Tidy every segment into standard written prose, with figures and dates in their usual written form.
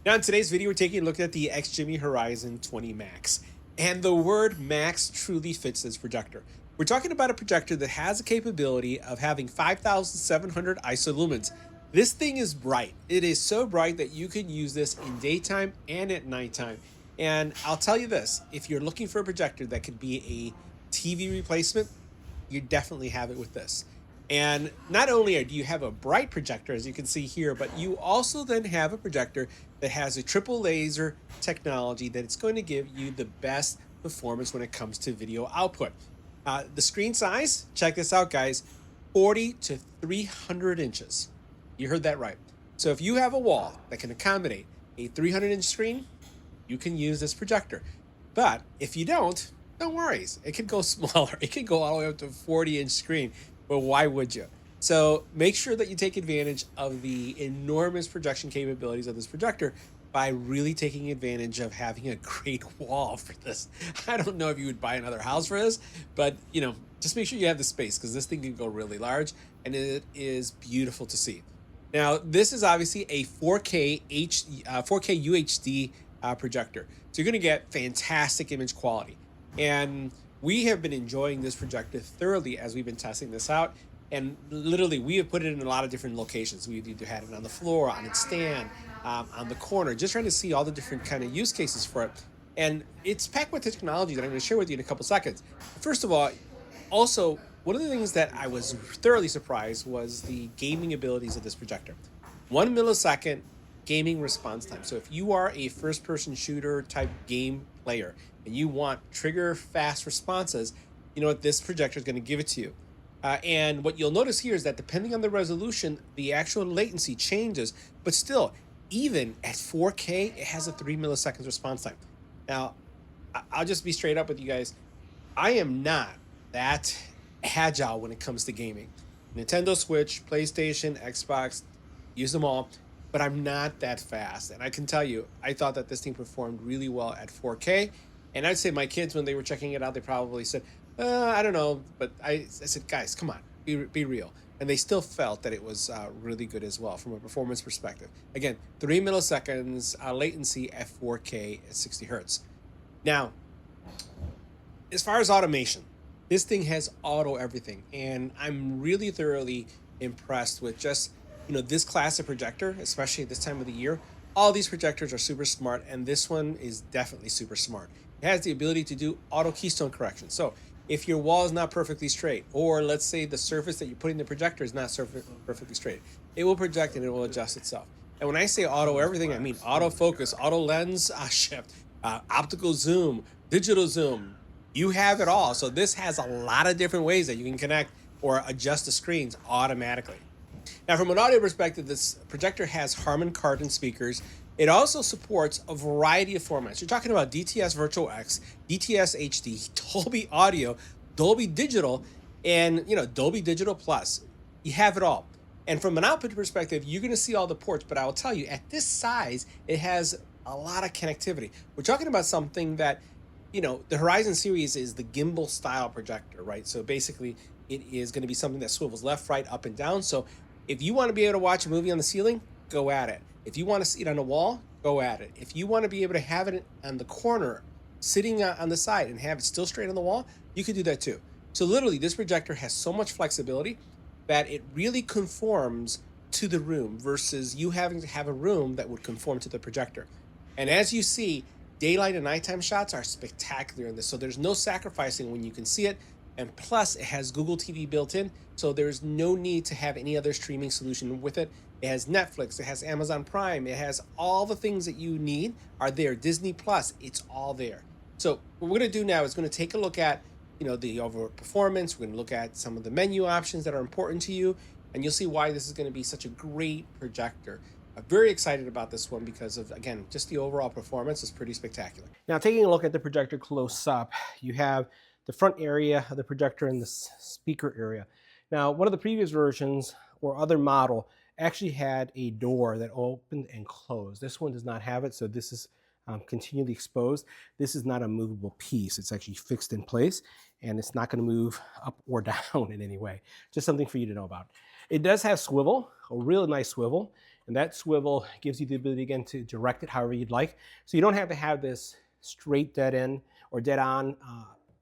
Now in today's video, we're taking a look at the XGIMI Horizon 20 Max. And the word Max truly fits this projector. We're talking about a projector that has the capability of having 5,700 ISO lumens. This thing is bright. It is so bright that you can use this in daytime and at nighttime. And I'll tell you this, if you're looking for a projector that could be a TV replacement, you definitely have it with this. And not only do you have a bright projector, as you can see here, but you also then have a projector that has a triple laser technology that it's going to give you the best performance when it comes to video output. The screen size, check this out, guys, 40 to 300 inches. You heard that right. So if you have a wall that can accommodate a 300-inch screen, you can use this projector. But if you don't, no worries. It can go smaller. It can go all the way up to a 40-inch screen. But why would you? So make sure that you take advantage of the enormous projection capabilities of this projector by really taking advantage of having a great wall for this. I don't know if you would buy another house for this, but just make sure you have the space because this thing can go really large and it is beautiful to see. Now, this is obviously a 4K UHD projector. So you're going to get fantastic image quality. And we have been enjoying this projector thoroughly as we've been testing this out. And literally, we have put it in a lot of different locations. We've either had it on the floor, on its stand, on the corner, just trying to see all the different kind of use cases for it. And it's packed with technology that I'm going to share with you in a couple seconds. First of all, also, one of the things that I was thoroughly surprised was the gaming abilities of this projector. 1 millisecond gaming response time. So if you are a first-person shooter type game player and you want trigger fast responses, you know what, this projector is going to give it to you. And what you'll notice here is that depending on the resolution, the actual latency changes, but still, even at 4K, it has a 3 milliseconds response time. Now, I'll just be straight up with you guys. I am not that agile when it comes to gaming. Nintendo Switch, PlayStation, Xbox, use them all, but I'm not that fast. And I can tell you, I thought that this thing performed really well at 4K. And I'd say my kids, when they were checking it out, they probably said, I don't know. But I said, guys, come on, be real. And they still felt that it was really good as well from a performance perspective. Again, 3 milliseconds latency at 4K at 60 hertz. Now, as far as automation, this thing has auto everything. And I'm really thoroughly impressed with just this class of projector, especially at this time of the year. All these projectors are super smart, and this one is definitely super smart. It has the ability to do auto-keystone correction. So if your wall is not perfectly straight, or let's say the surface that you're putting the projector is not perfectly straight, it will project and it will adjust itself. And when I say auto everything, I mean autofocus, auto lens shift, optical zoom, digital zoom. You have it all. So this has a lot of different ways that you can connect or adjust the screens automatically. Now, from an audio perspective, this projector has Harman Kardon speakers. It also supports a variety of formats. You're talking about DTS Virtual X, DTS HD, Dolby Audio, Dolby Digital, and Dolby Digital Plus. You have it all. And from an output perspective, you're going to see all the ports, but I will tell you, at this size, it has a lot of connectivity. We're talking about something that, the Horizon series is the gimbal style projector, right? So basically, it is going to be something that swivels left, right, up, and down. So if you want to be able to watch a movie on the ceiling, go at it. If you want to see it on the wall, go at it. If you want to be able to have it on the corner, sitting on the side and have it still straight on the wall, you could do that too. So literally, this projector has so much flexibility that it really conforms to the room versus you having to have a room that would conform to the projector. And as you see, daylight and nighttime shots are spectacular in this. So there's no sacrificing when you can see it. And plus, it has Google TV built in, so there's no need to have any other streaming solution with it. It has Netflix, it has Amazon Prime, it has all the things that you need are there. Disney Plus, it's all there. So what we're going to do now is going to take a look at, the overall performance. We're going to look at some of the menu options that are important to you, and you'll see why this is going to be such a great projector. I'm very excited about this one because of, again, just the overall performance is pretty spectacular. Now, taking a look at the projector close up, you have the front area of the projector and the speaker area. Now, one of the previous versions or other model actually had a door that opened and closed. This one does not have it, so this is continually exposed. This is not a movable piece. It's actually fixed in place, and it's not going to move up or down in any way. Just something for you to know about. It does have swivel, a really nice swivel, And that swivel gives you the ability, again, to direct it however you'd like. So you don't have to have this straight dead in or dead on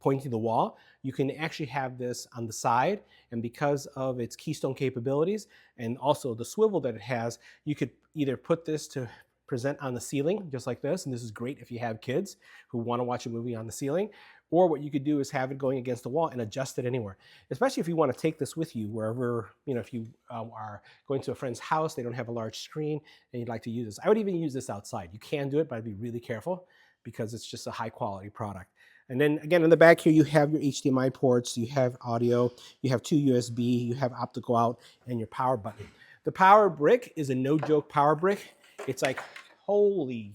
pointing to the wall. You can actually have this on the side, and because of its keystone capabilities and also the swivel that it has, you could either put this to present on the ceiling just like this, and this is great if you have kids who want to watch a movie on the ceiling, or what you could do is have it going against the wall and adjust it anywhere, especially if you want to take this with you wherever, if you are going to a friend's house, they don't have a large screen and you'd like to use this. I would even use this outside. You can do it, but I'd be really careful because it's just a high quality product. And then again, in the back here, you have your HDMI ports, you have audio, you have 2 USB, you have optical out, and your power button. The power brick is a no joke power brick. It's like, holy,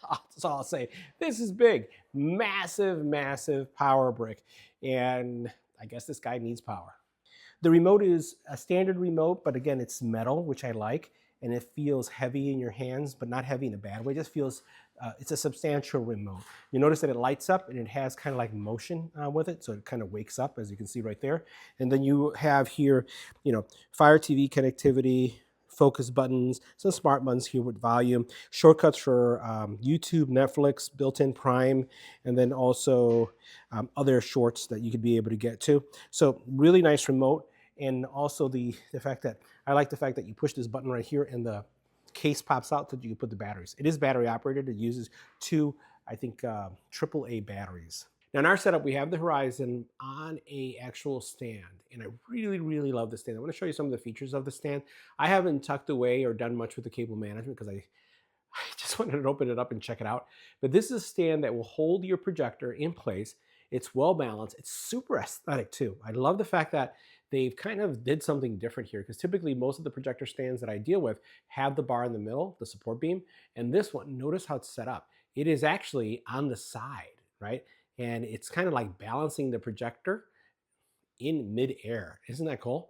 that's all I'll say. This is big, massive, massive power brick. And I guess this guy needs power. The remote is a standard remote, but again, it's metal, which I like. And it feels heavy in your hands, but not heavy in a bad way. It just feels, it's a substantial remote. You notice that it lights up and it has kind of like motion with it. So it kind of wakes up, as you can see right there. And then you have here, Fire TV connectivity, focus buttons, some smart buttons here with volume, shortcuts for YouTube, Netflix, built-in Prime, and then also other shorts that you could be able to get to. So really nice remote. And also I like the fact that you push this button right here and the case pops out so you can put the batteries. It is battery operated. It uses 2, I think, AAA batteries. Now in our setup, we have the Horizon on a actual stand, and I really, really love the stand. I want to show you some of the features of the stand. I haven't tucked away or done much with the cable management because I just wanted to open it up and check it out. But this is a stand that will hold your projector in place. It's well balanced. It's super aesthetic too. I love the fact that they've kind of did something different here, because typically most of the projector stands that I deal with have the bar in the middle, the support beam. And this one, notice how it's set up. It is actually on the side, right? And it's kind of like balancing the projector in midair. Isn't that cool?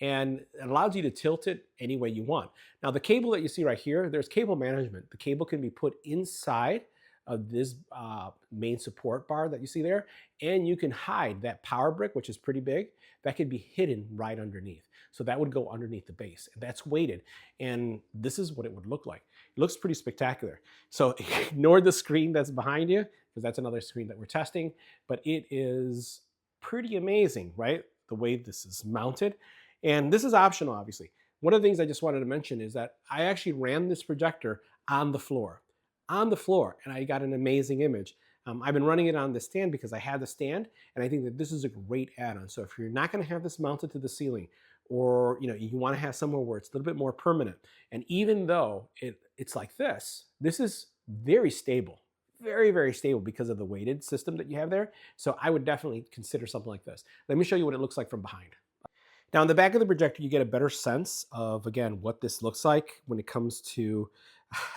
And it allows you to tilt it any way you want. Now the cable that you see right here, there's cable management. The cable can be put inside of this main support bar that you see there, and you can hide that power brick, which is pretty big, that could be hidden right underneath. So that would go underneath the base. That's weighted, and this is what it would look like. It looks pretty spectacular. So ignore the screen that's behind you, because that's another screen that we're testing, but it is pretty amazing, right? The way this is mounted. And this is optional, obviously. One of the things I just wanted to mention is that I actually ran this projector on the floor, and I got an amazing image. I've been running it on the stand because I had the stand, and I think that this is a great add-on. So if you're not going to have this mounted to the ceiling, or you want to have somewhere where it's a little bit more permanent, and even though it's like this is very stable, very, very stable because of the weighted system that you have there. So I would definitely consider something like this. Let me show you what it looks like from behind. Now in the back of the projector, you get a better sense of, again, what this looks like when it comes to,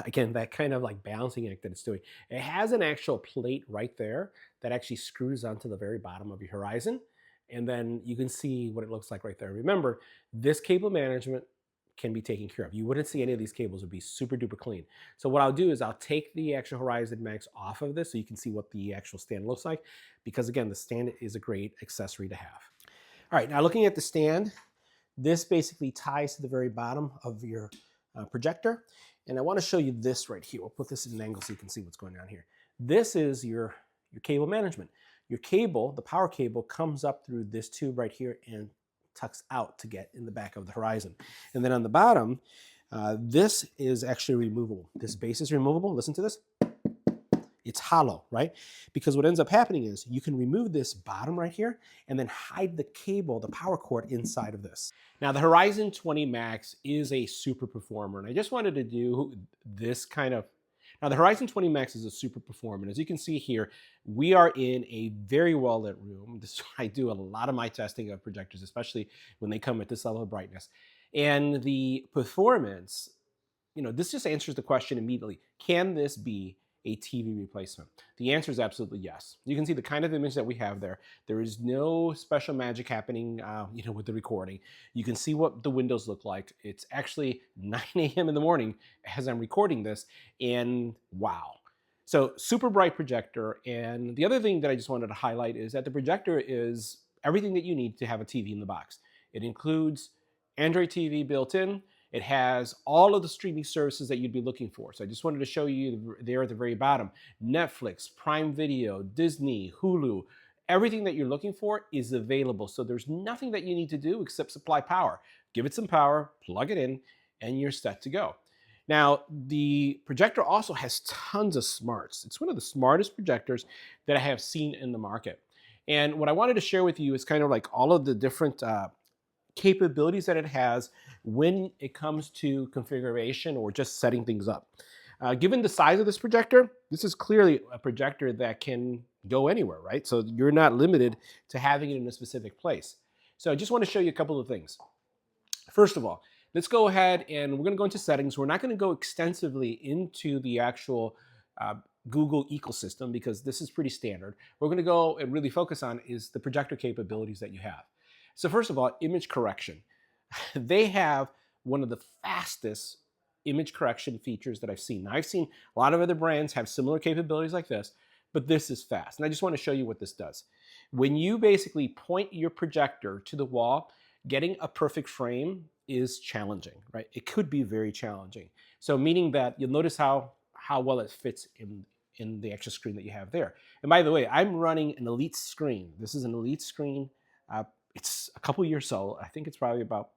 again, that kind of like balancing act that it's doing. It has an actual plate right there that actually screws onto the very bottom of your Horizon. And then you can see what it looks like right there. Remember, this cable management can be taken care of. You wouldn't see any of these cables. It would be super duper clean. So what I'll do is I'll take the actual Horizon Max off of this so you can see what the actual stand looks like, because again, the stand is a great accessory to have. All right, now looking at the stand, this basically ties to the very bottom of your projector. And I want to show you this right here. We'll put this in an angle so you can see what's going on here. This is your cable management. Your cable, the power cable, comes up through this tube right here and tucks out to get in the back of the Horizon. And then on the bottom, this is actually removable. This base is removable. Listen to this. It's hollow, right? Because what ends up happening is you can remove this bottom right here and then hide the cable, the power cord, inside of this. Now the Horizon 20 Max is a super performer, and I just wanted to do this kind of. Now the Horizon 20 Max is a super performer, and as you can see here, we are in a very well lit room. I do a lot of my testing of projectors, especially when they come at this level of brightness. And the performance, this just answers the question immediately. Can this be a TV replacement? The answer is absolutely yes. You can see the kind of image that we have there. There is no special magic happening, with the recording. You can see what the windows look like. It's actually 9 a.m. in the morning as I'm recording this, and wow. So super bright projector. And the other thing that I just wanted to highlight is that the projector is everything that you need to have a TV in the box. It includes Android TV built in. It has all of the streaming services that you'd be looking for. So I just wanted to show you there at the very bottom. Netflix, Prime Video, Disney, Hulu, everything that you're looking for is available. So there's nothing that you need to do except supply power. Give it some power, plug it in, and you're set to go. Now, the projector also has tons of smarts. It's one of the smartest projectors that I have seen in the market. And what I wanted to share with you is kind of like all of the different capabilities that it has when it comes to configuration or just setting things up. Given the size of this projector, this is clearly a projector that can go anywhere, right? So you're not limited to having it in a specific place. So I just want to show you a couple of things. First of all, let's go ahead and we're going to go into settings. We're not going to go extensively into the actual Google ecosystem because this is pretty standard. We're going to go and really focus on is the projector capabilities that you have. So first of all, image correction. They have one of the fastest image correction features that I've seen. Now, I've seen a lot of other brands have similar capabilities like this, but this is fast. And I just want to show you what this does. When you basically point your projector to the wall, getting a perfect frame is challenging, right? It could be very challenging. So meaning that you'll notice how well it fits in the extra screen that you have there. And by the way, I'm running an Elite screen. This is an Elite screen. It's a couple years old. I think it's probably about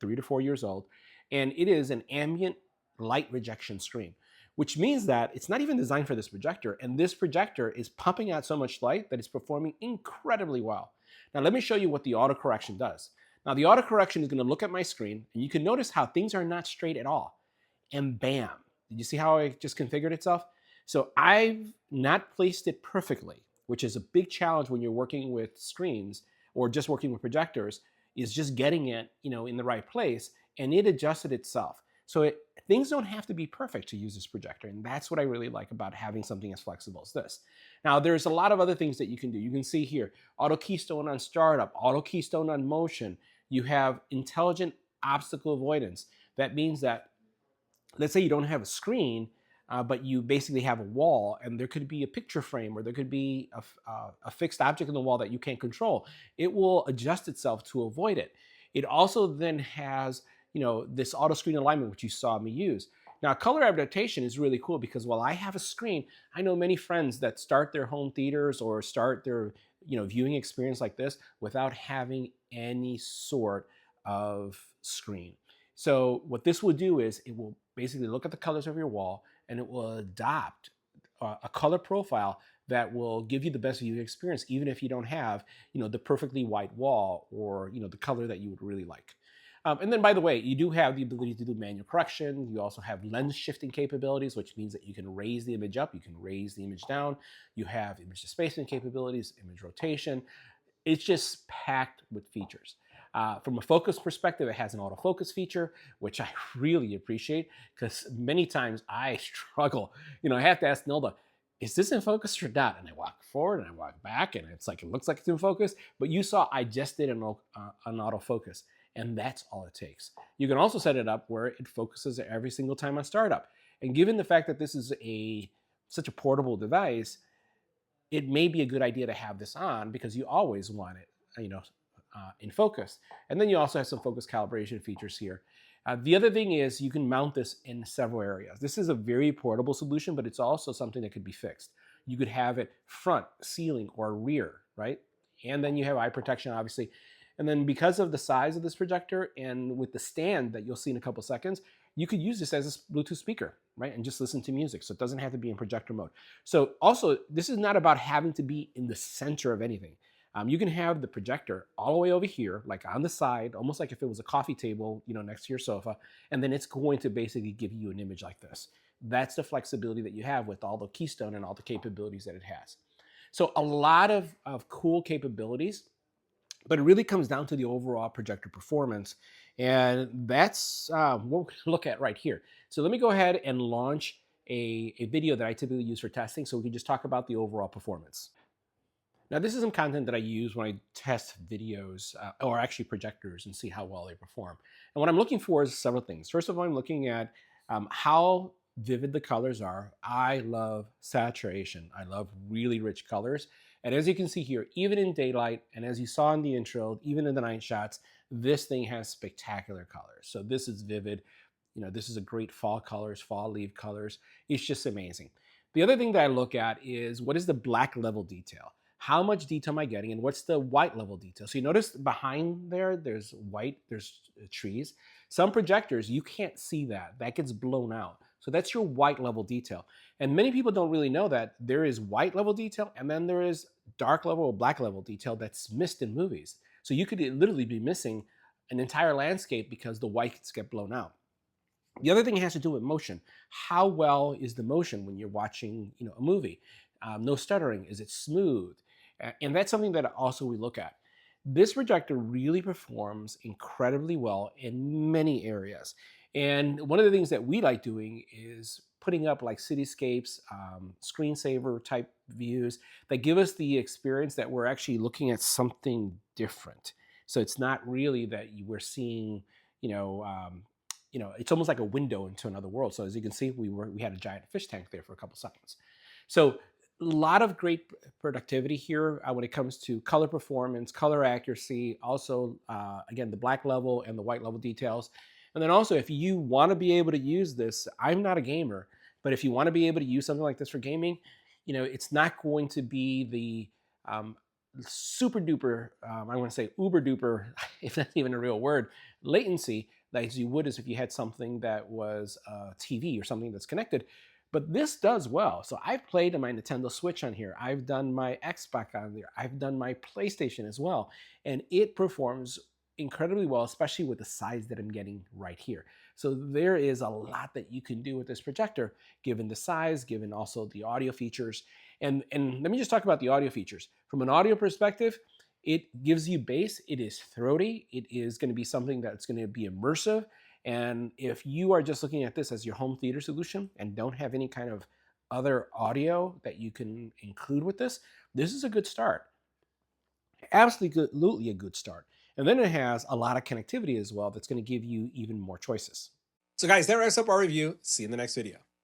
3 to 4 years old. And it is an ambient light rejection screen, which means that it's not even designed for this projector. And this projector is pumping out so much light that it's performing incredibly well. Now, let me show you what the auto correction does. Now, the auto correction is going to look at my screen, and you can notice how things are not straight at all. And bam, did you see how it just configured itself? So I've not placed it perfectly, which is a big challenge when you're working with screens or just working with projectors, is just getting it, in the right place, and it adjusted itself. So things don't have to be perfect to use this projector, and that's what I really like about having something as flexible as this. Now, there's a lot of other things that you can do. You can see here, auto-keystone on startup, auto-keystone on motion. You have intelligent obstacle avoidance. That means that, let's say you don't have a screen, but you basically have a wall, and there could be a picture frame, or there could be a fixed object in the wall that you can't control. It will adjust itself to avoid it. It also then has, this auto screen alignment, which you saw me use. Now, color adaptation is really cool because while I have a screen, I know many friends that start their home theaters or start their, viewing experience like this without having any sort of screen. So what this will do is it will basically look at the colors of your wall, and it will adopt a color profile that will give you the best viewing experience, even if you don't have, the perfectly white wall or, the color that you would really like. And then, by the way, you do have the ability to do manual correction. You also have lens shifting capabilities, which means that you can raise the image up, you can raise the image down. You have image displacement capabilities, image rotation. It's just packed with features. From a focus perspective, it has an autofocus feature, which I really appreciate because many times I struggle. I have to ask Nilda, is this in focus or not? And I walk forward and I walk back, and it's like, it looks like it's in focus. But you saw I just did an autofocus, and that's all it takes. You can also set it up where it focuses every single time on startup. And given the fact that this is such a portable device, it may be a good idea to have this on because you always want it, in focus. And then you also have some focus calibration features here. The other thing is you can mount this in several areas. This is a very portable solution, but it's also something that could be fixed. You could have it front, ceiling, or rear, right? And then you have eye protection, obviously. And then because of the size of this projector and with the stand that you'll see in a couple seconds, you could use this as a Bluetooth speaker, right? And just listen to music. So it doesn't have to be in projector mode. So also, this is not about having to be in the center of anything. You can have the projector all the way over here, like on the side, almost like if it was a coffee table, next to your sofa, and then it's going to basically give you an image like this. That's the flexibility that you have with all the keystone and all the capabilities that it has. So a lot of cool capabilities, but it really comes down to the overall projector performance, and that's what we're going to look at right here. So let me go ahead and launch a video that I typically use for testing so we can just talk about the overall performance. Now, this is some content that I use when I test videos or actually projectors and see how well they perform. And what I'm looking for is several things. First of all, I'm looking at how vivid the colors are. I love saturation. I love really rich colors. And as you can see here, even in daylight, and as you saw in the intro, even in the night shots, this thing has spectacular colors. So this is vivid. this is a great fall colors, fall leaf colors. It's just amazing. The other thing that I look at is what is the black level detail? How much detail am I getting, and what's the white level detail? So you notice behind there, there's white, there's trees. Some projectors, you can't see that. That gets blown out. So that's your white level detail. And many people don't really know that there is white level detail and then there is dark level or black level detail that's missed in movies. So you could literally be missing an entire landscape because the whites get blown out. The other thing has to do with motion. How well is the motion when you're watching, a movie? No stuttering. Is it smooth? And that's something that also we look at. This projector really performs incredibly well in many areas. And one of the things that we like doing is putting up like cityscapes, screensaver type views that give us the experience that we're actually looking at something different. So it's not really that we're seeing, it's almost like a window into another world. So as you can see, we had a giant fish tank there for a couple seconds. So a lot of great productivity here when it comes to color performance, color accuracy, also, again, the black level and the white level details. And then also, if you want to be able to use this, I'm not a gamer, but if you want to be able to use something like this for gaming, it's not going to be the super duper, I want to say uber duper, if that's even a real word, latency like you would as if you had something that was TV or something that's connected. But this does well. So I've played on my Nintendo Switch on here. I've done my Xbox on there. I've done my PlayStation as well. And it performs incredibly well, especially with the size that I'm getting right here. So there is a lot that you can do with this projector, given the size, given also the audio features. And let me just talk about the audio features. From an audio perspective, it gives you bass. It is throaty. It is going to be something that's going to be immersive. And if you are just looking at this as your home theater solution and don't have any kind of other audio that you can include with this, this is a good start. Absolutely a good start. And then it has a lot of connectivity as well that's going to give you even more choices. So guys, that wraps up our review. See you in the next video.